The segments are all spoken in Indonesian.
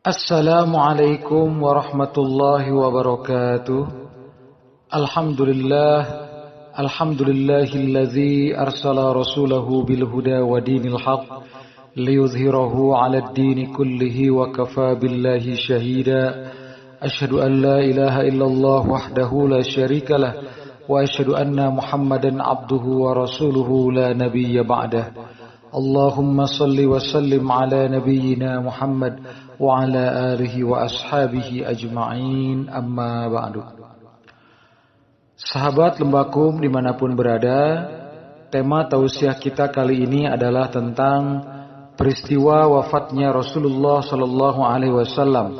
Assalamualaikum warahmatullahi wabarakatuh. Alhamdulillah, alhamdulillahilladzi arsala rasulahu bil huda wa dinil haq liyuzhirahu 'alad dini kullihi wa kafa billahi shahida. Asyhadu an la ilaha illallah wahdahu la syarikalah wa asyhadu anna Muhammadan abduhu wa rasuluhu la nabiyya ba'dah. Allahumma salli wa sallim ala nabiyyina Muhammad wa ala alihi wa ashabihi ajma'in, amma ba'du. Sahabat Lembakum dimanapun berada, tema tausiah kita kali ini adalah tentang peristiwa wafatnya Rasulullah sallallahu alaihi wasallam.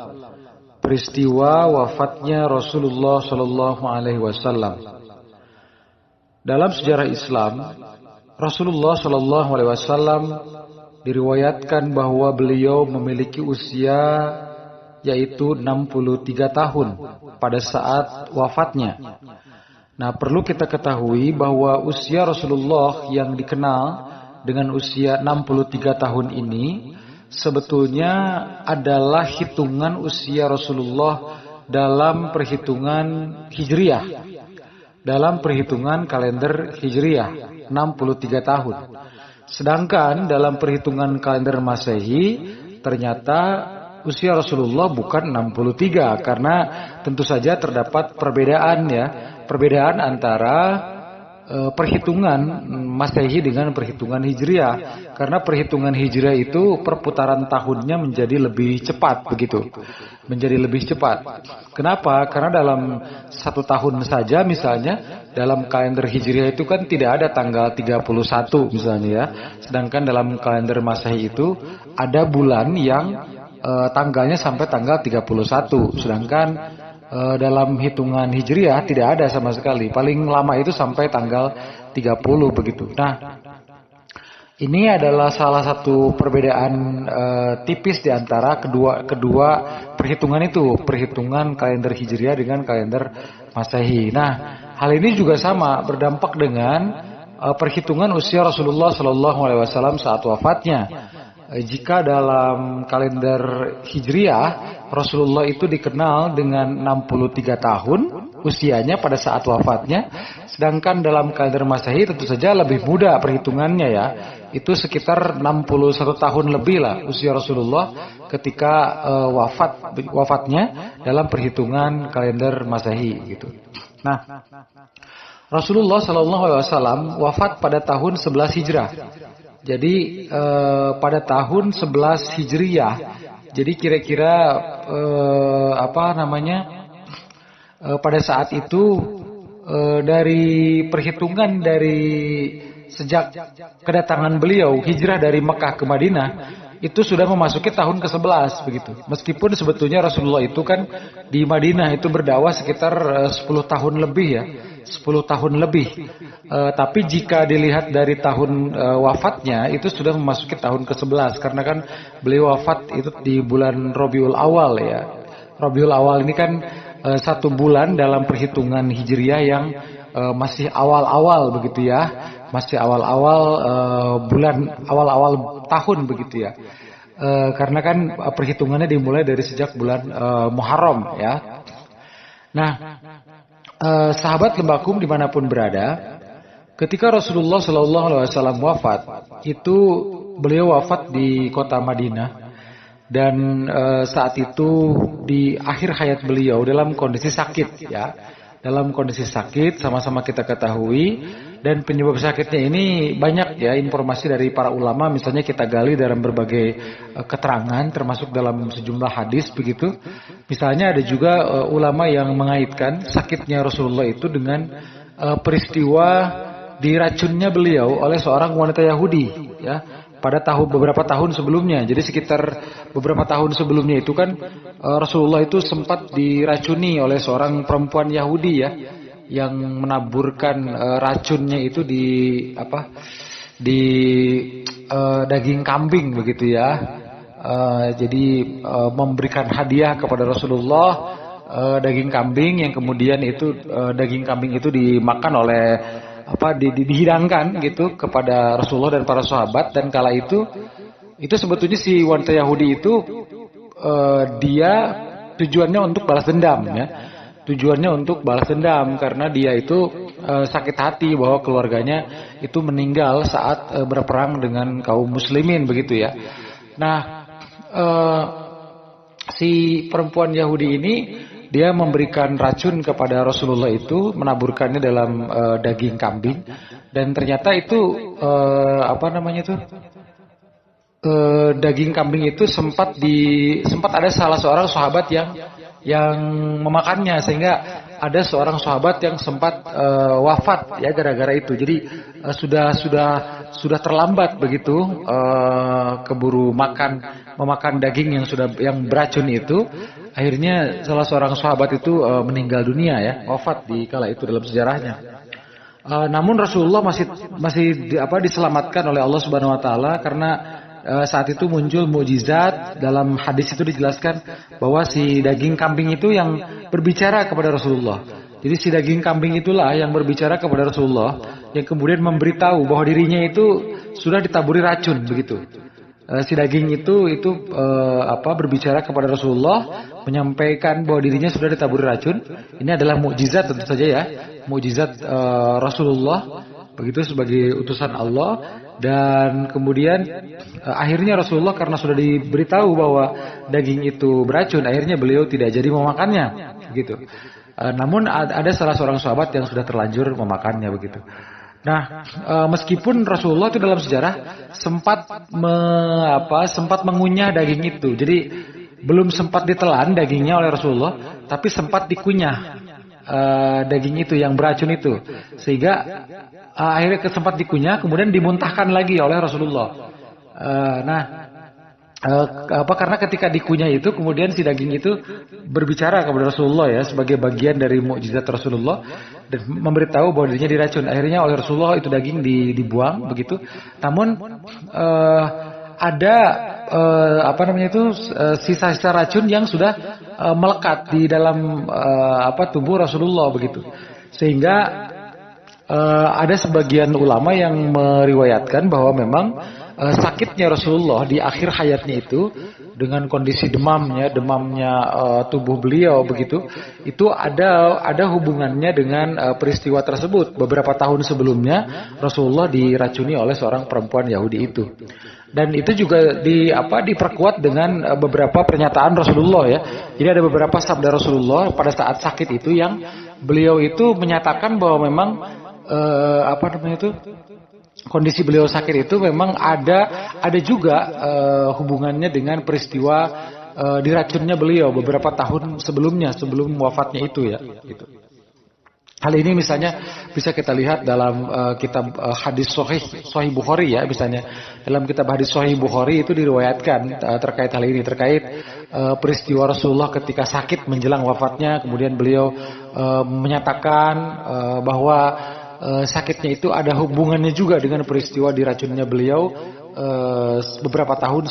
Peristiwa wafatnya Rasulullah sallallahu alaihi wasallam. Dalam sejarah Islam, Rasulullah sallallahu alaihi wasallam diriwayatkan bahwa beliau memiliki usia yaitu 63 tahun pada saat wafatnya. Nah, perlu kita ketahui bahwa usia Rasulullah yang dikenal dengan usia 63 tahun ini sebetulnya adalah hitungan usia Rasulullah dalam perhitungan Hijriah. Dalam perhitungan kalender Hijriah 63 tahun. Sedangkan dalam perhitungan kalender Masehi ternyata usia Rasulullah bukan 63 karena tentu saja terdapat perbedaan perbedaan antara perhitungan Masehi dengan perhitungan Hijriah. Karena perhitungan Hijriah itu perputaran tahunnya menjadi lebih cepat begitu. Menjadi lebih cepat. Kenapa? Karena dalam satu tahun saja misalnya dalam kalender Hijriah itu kan tidak ada tanggal 31 misalnya ya. Sedangkan dalam kalender Masehi itu ada bulan yang tanggalnya sampai tanggal 31. Sedangkan dalam hitungan Hijriah tidak ada sama sekali. Paling lama itu sampai tanggal 30 begitu. Nah, ini adalah salah satu perbedaan tipis di antara kedua perhitungan itu, perhitungan kalender Hijriah dengan kalender Masehi. Nah, hal ini juga sama berdampak dengan perhitungan usia Rasulullah Shallallahu Alaihi Wasallam saat wafatnya. Jika dalam kalender Hijriah Rasulullah itu dikenal dengan 63 tahun usianya pada saat wafatnya, sedangkan dalam kalender Masehi tentu saja lebih muda perhitungannya ya. Itu sekitar 61 tahun lebih lah usia Rasulullah ketika wafatnya dalam perhitungan kalender Masehi gitu. Nah, Rasulullah Shallallahu Alaihi Wasallam wafat pada tahun 11 Hijrah. Jadi pada tahun 11 Hijriyah, jadi kira-kira pada saat itu dari perhitungan dari sejak kedatangan beliau hijrah dari Mekah ke Madinah itu sudah memasuki tahun ke-11 begitu. Meskipun sebetulnya Rasulullah itu kan di Madinah itu berdakwah sekitar 10 tahun lebih ya. 10 tahun lebih. Tapi jika dilihat dari tahun wafatnya itu sudah memasuki tahun ke-11 karena kan beliau wafat itu di bulan Rabiul Awal ya. Rabiul Awal ini kan satu bulan dalam perhitungan Hijriah yang masih awal-awal begitu ya. Masih awal-awal bulan, awal-awal tahun begitu ya. Karena kan perhitungannya dimulai dari sejak bulan Muharram ya. Nah, sahabat Lembakum dimanapun berada, ketika Rasulullah Shallallahu Alaihi Wasallam wafat, itu beliau wafat di kota Madinah dan saat itu di akhir hayat beliau dalam kondisi sakit ya. Dalam kondisi sakit sama-sama kita ketahui dan penyebab sakitnya ini banyak ya informasi dari para ulama, misalnya kita gali dalam berbagai keterangan termasuk dalam sejumlah hadis begitu. Misalnya ada juga ulama yang mengaitkan sakitnya Rasulullah itu dengan peristiwa diracunnya beliau oleh seorang wanita Yahudi ya pada beberapa tahun sebelumnya. Jadi sekitar beberapa tahun sebelumnya itu kan Rasulullah itu sempat diracuni oleh seorang perempuan Yahudi ya yang menaburkan racunnya itu di daging kambing begitu ya. Jadi memberikan hadiah kepada Rasulullah daging kambing yang kemudian itu daging kambing itu dimakan oleh dihidangkan gitu kepada Rasulullah dan para sahabat. Dan kala itu sebetulnya si wanita Yahudi itu dia tujuannya untuk balas dendam ya. Tujuannya untuk balas dendam karena dia itu sakit hati bahwa keluarganya itu meninggal saat berperang dengan kaum muslimin begitu ya. Nah, si perempuan Yahudi ini dia memberikan racun kepada Rasulullah itu, menaburkannya dalam daging kambing, dan ternyata itu daging kambing itu sempat ada salah seorang sahabat yang memakannya, sehingga ada seorang sahabat yang sempat wafat ya gara-gara itu. Jadi sudah terlambat begitu keburu memakan daging yang beracun itu. Akhirnya salah seorang sahabat itu meninggal dunia ya, wafat di kala itu dalam sejarahnya. Namun Rasulullah masih diselamatkan oleh Allah Subhanahu wa taala karena saat itu muncul mukjizat. Dalam hadis itu dijelaskan bahwa si daging kambing itu yang berbicara kepada Rasulullah. Jadi si daging kambing itulah yang berbicara kepada Rasulullah, yang kemudian memberitahu bahwa dirinya itu sudah ditaburi racun begitu. Si daging itu berbicara kepada Rasulullah, menyampaikan bahwa dirinya sudah ditaburi racun. Ini adalah mukjizat tentu saja ya, mukjizat Rasulullah begitu sebagai utusan Allah. Dan kemudian akhirnya Rasulullah karena sudah diberitahu bahwa daging itu beracun, akhirnya beliau tidak jadi memakannya begitu. Namun ada salah seorang sahabat yang sudah terlanjur memakannya begitu. Nah, meskipun Rasulullah itu dalam sejarah sempat mengunyah daging itu. Jadi belum sempat ditelan dagingnya oleh Rasulullah, tapi sempat dikunyah daging itu yang beracun itu, sehingga akhirnya sempat dikunyah, kemudian dimuntahkan lagi oleh Rasulullah. Karena ketika dikunyah itu, kemudian si daging itu berbicara kepada Rasulullah ya, sebagai bagian dari mukjizat Rasulullah, dan memberitahu bahwa dirinya diracun. Akhirnya oleh Rasulullah itu daging dibuang begitu. Namun ada sisa-sisa racun yang sudah melekat di dalam tubuh Rasulullah begitu, sehingga ada sebagian ulama yang meriwayatkan bahwa memang sakitnya Rasulullah di akhir hayatnya itu dengan kondisi demamnya tubuh beliau begitu, itu ada hubungannya dengan peristiwa tersebut. Beberapa tahun sebelumnya Rasulullah diracuni oleh seorang perempuan Yahudi itu. Dan itu juga diperkuat dengan beberapa pernyataan Rasulullah ya. Jadi ada beberapa sabda Rasulullah pada saat sakit itu yang beliau itu menyatakan bahwa memang kondisi beliau sakit itu memang ada juga hubungannya dengan peristiwa diracunnya beliau beberapa tahun sebelum wafatnya itu ya gitu. Hal ini misalnya bisa kita lihat dalam kitab hadis Sahih Bukhari ya, misalnya dalam kitab hadis Sahih Bukhari itu diriwayatkan terkait hal ini, terkait peristiwa Rasulullah ketika sakit menjelang wafatnya, kemudian beliau menyatakan bahwa sakitnya itu ada hubungannya juga dengan peristiwa diracunnya beliau beberapa tahun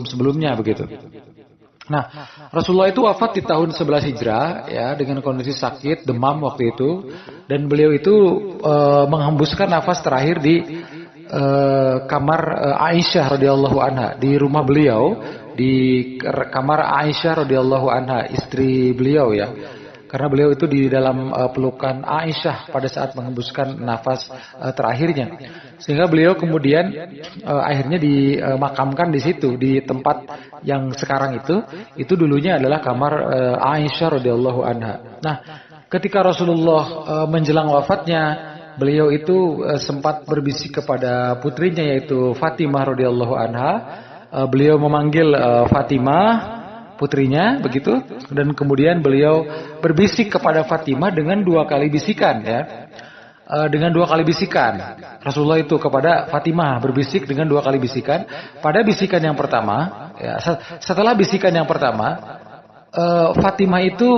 sebelumnya begitu. Nah, Rasulullah itu wafat di tahun 11 Hijrah ya, dengan kondisi sakit, demam waktu itu, dan beliau itu menghembuskan nafas terakhir di kamar Aisyah radhiyallahu anha, di rumah beliau, di kamar Aisyah radhiyallahu anha, istri beliau ya. Karena beliau itu di dalam pelukan Aisyah pada saat menghembuskan nafas terakhirnya, sehingga beliau kemudian akhirnya dimakamkan di situ, di tempat yang sekarang itu dulunya adalah kamar Aisyah radhiyallahu anha. Nah, ketika Rasulullah menjelang wafatnya, beliau itu sempat berbisik kepada putrinya yaitu Fatimah radhiyallahu anha. Beliau memanggil Fatimah, putrinya begitu, dan kemudian beliau berbisik kepada Fatimah dengan 2 kali bisikan ya. Dengan 2 kali bisikan Rasulullah itu kepada Fatimah, berbisik dengan 2 kali bisikan. Pada bisikan yang pertama ya, setelah bisikan yang pertama Fatimah itu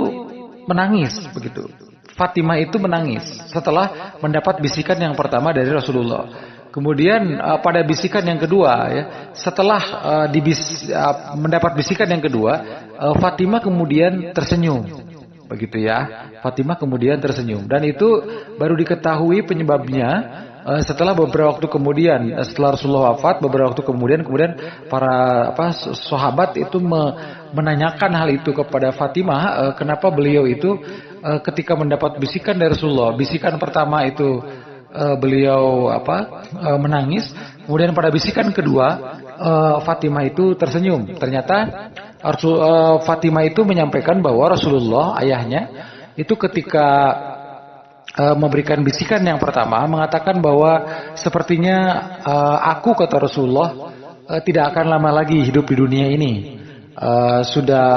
menangis begitu. Fatimah itu menangis setelah mendapat bisikan yang pertama dari Rasulullah. Kemudian pada bisikan yang kedua ya, setelah mendapat bisikan yang kedua, Fatimah kemudian tersenyum begitu ya. Fatimah kemudian tersenyum, dan itu baru diketahui penyebabnya setelah beberapa waktu kemudian, setelah Rasulullah wafat, beberapa waktu kemudian para sahabat itu menanyakan hal itu kepada Fatimah, kenapa beliau itu ketika mendapat bisikan dari Rasulullah, bisikan pertama itu beliau menangis, kemudian pada bisikan kedua Fatimah itu tersenyum. Ternyata Fatimah itu menyampaikan bahwa Rasulullah ayahnya itu ketika memberikan bisikan yang pertama mengatakan bahwa sepertinya aku, kata Rasulullah, tidak akan lama lagi hidup di dunia ini. Sudah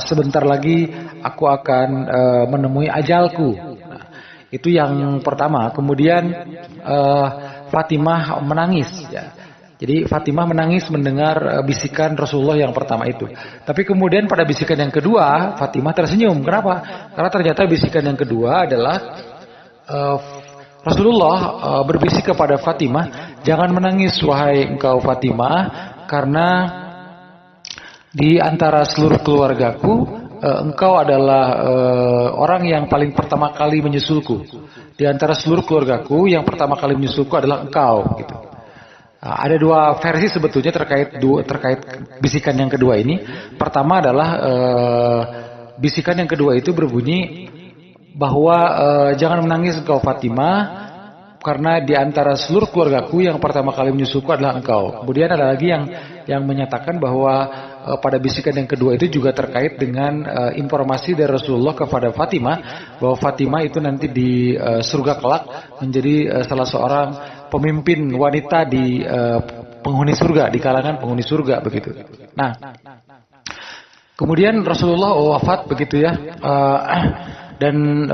sebentar lagi aku akan menemui ajalku. Nah, itu yang pertama. Kemudian Fatimah menangis. Ya. Jadi Fatimah menangis mendengar bisikan Rasulullah yang pertama itu. Tapi kemudian pada bisikan yang kedua, Fatimah tersenyum. Kenapa? Karena ternyata bisikan yang kedua adalah Rasulullah berbisik kepada Fatimah, jangan menangis wahai engkau Fatimah, karena di antara seluruh keluargaku, engkau adalah orang yang paling pertama kali menyusulku. Di antara seluruh keluargaku, yang pertama kali menyusulku adalah engkau. Gitu. Ada dua versi sebetulnya terkait bisikan yang kedua ini. Pertama adalah bisikan yang kedua itu berbunyi bahwa jangan menangis engkau Fatimah, karena di antara seluruh keluargaku yang pertama kali menyusulku adalah engkau. Kemudian ada lagi yang menyatakan bahwa pada bisikan yang kedua itu juga terkait dengan informasi dari Rasulullah kepada Fatimah, bahwa Fatimah itu nanti di surga kelak menjadi salah seorang pemimpin wanita di penghuni surga, di kalangan penghuni surga begitu. Nah, kemudian Rasulullah wafat begitu ya, dan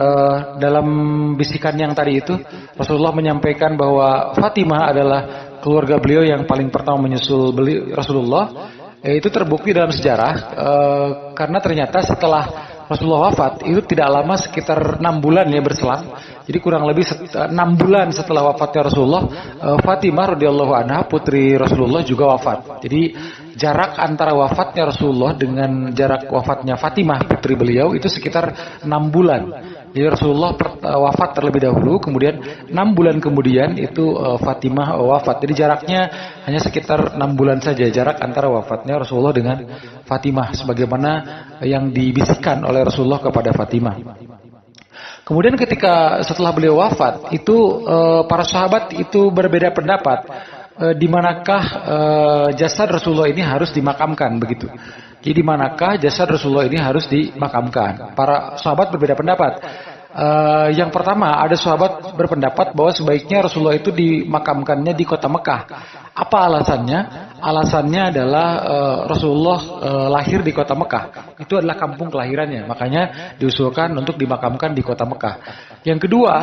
dalam bisikan yang tadi itu Rasulullah menyampaikan bahwa Fatimah adalah keluarga beliau yang paling pertama menyusul Rasulullah. Itu terbukti dalam sejarah karena ternyata setelah Rasulullah wafat itu tidak lama, sekitar 6 bulan ya berselang. Jadi kurang lebih 6 bulan setelah wafatnya Rasulullah, Fatimah radhiyallahu anha putri Rasulullah juga wafat. Jadi jarak antara wafatnya Rasulullah dengan jarak wafatnya Fatimah putri beliau itu sekitar 6 bulan. Jadi Rasulullah wafat terlebih dahulu, kemudian 6 bulan kemudian itu Fatimah wafat. Jadi jaraknya hanya sekitar 6 bulan saja jarak antara wafatnya Rasulullah dengan Fatimah, sebagaimana yang dibisikkan oleh Rasulullah kepada Fatimah. Kemudian ketika setelah beliau wafat itu para sahabat itu berbeda pendapat di manakah jasad Rasulullah ini harus dimakamkan begitu. Jadi di manakah jasad Rasulullah ini harus dimakamkan? Para sahabat berbeda pendapat. Yang pertama, ada sahabat berpendapat bahwa sebaiknya Rasulullah itu dimakamkannya di kota Mekah. Apa alasannya? Alasannya adalah Rasulullah lahir di kota Mekah. Itu adalah kampung kelahirannya. Makanya diusulkan untuk dimakamkan di kota Mekah. Yang kedua,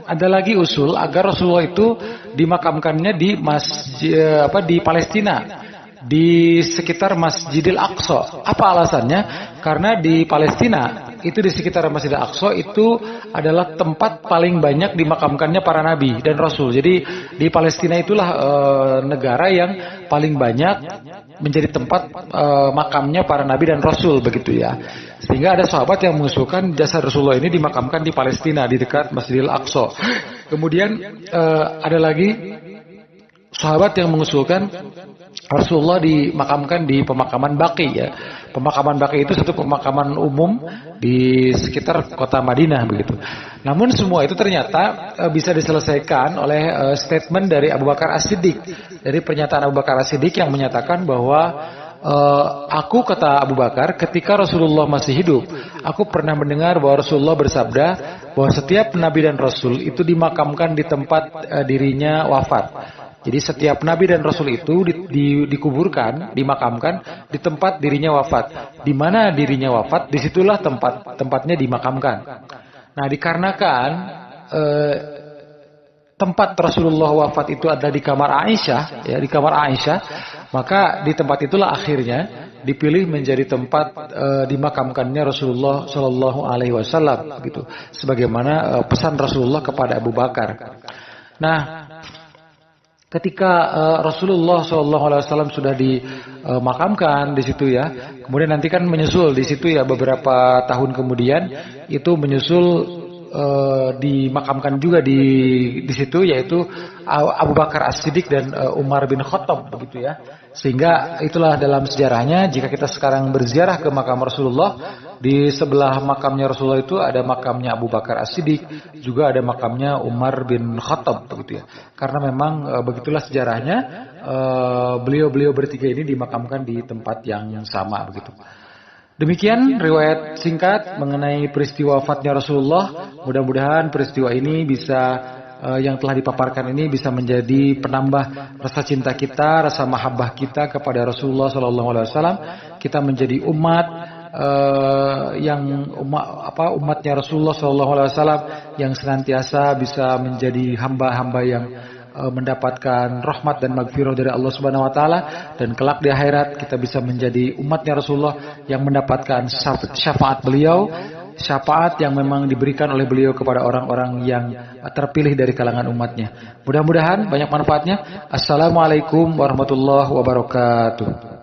ada lagi usul agar Rasulullah itu dimakamkannya di masjid di Palestina, di sekitar Masjidil Aqsa. Apa alasannya? Karena di Palestina itu, di sekitar Masjidil Aqsa itu adalah tempat paling banyak dimakamkannya para nabi dan rasul. Jadi di Palestina itulah negara yang paling banyak menjadi tempat makamnya para nabi dan rasul begitu ya. Sehingga ada sahabat yang mengusulkan jasad Rasulullah ini dimakamkan di Palestina di dekat Masjidil Aqsa. Kemudian ada lagi sahabat yang mengusulkan Rasulullah dimakamkan di pemakaman Baqi ya. Pemakaman Baqi itu satu pemakaman umum di sekitar kota Madinah begitu. Namun semua itu ternyata bisa diselesaikan oleh statement dari Abu Bakar As-Siddiq. Dari pernyataan Abu Bakar As-Siddiq yang menyatakan bahwa aku, kata Abu Bakar, ketika Rasulullah masih hidup, aku pernah mendengar bahwa Rasulullah bersabda bahwa setiap nabi dan rasul itu dimakamkan di tempat dirinya wafat. Jadi setiap nabi dan rasul itu dikuburkan, dimakamkan di tempat dirinya wafat. Di mana dirinya wafat, disitulah tempatnya dimakamkan. Nah, dikarenakan tempat Rasulullah wafat itu ada di kamar Aisyah, ya, di kamar Aisyah, maka di tempat itulah akhirnya dipilih menjadi tempat dimakamkannya Rasulullah Shallallahu Alaihi Wasallam, gitu. Sebagaimana pesan Rasulullah kepada Abu Bakar. Nah, ketika Rasulullah SAW sudah dimakamkan di situ ya, kemudian nanti kan menyusul di situ ya beberapa tahun kemudian itu menyusul dimakamkan juga di situ, yaitu Abu Bakar As-Siddiq dan Umar bin Khattab begitu ya. Sehingga itulah dalam sejarahnya, jika kita sekarang berziarah ke makam Rasulullah, di sebelah makamnya Rasulullah itu ada makamnya Abu Bakar As-Siddiq, juga ada makamnya Umar bin Khattab begitu ya. Karena memang begitulah sejarahnya, beliau-beliau bertiga ini dimakamkan di tempat yang sama begitu. Demikian riwayat singkat mengenai peristiwa wafatnya Rasulullah. Mudah-mudahan peristiwa ini bisa yang telah dipaparkan ini bisa menjadi penambah rasa cinta kita, rasa mahabbah kita kepada Rasulullah SAW. Kita menjadi umat umatnya Rasulullah SAW yang senantiasa bisa menjadi hamba-hamba yang mendapatkan rahmat dan magfirah dari Allah Subhanahu wa taala, dan kelak di akhirat kita bisa menjadi umatnya Rasulullah yang mendapatkan syafaat beliau, syafaat yang memang diberikan oleh beliau kepada orang-orang yang terpilih dari kalangan umatnya. Mudah-mudahan banyak manfaatnya. Assalamualaikum warahmatullahi wabarakatuh.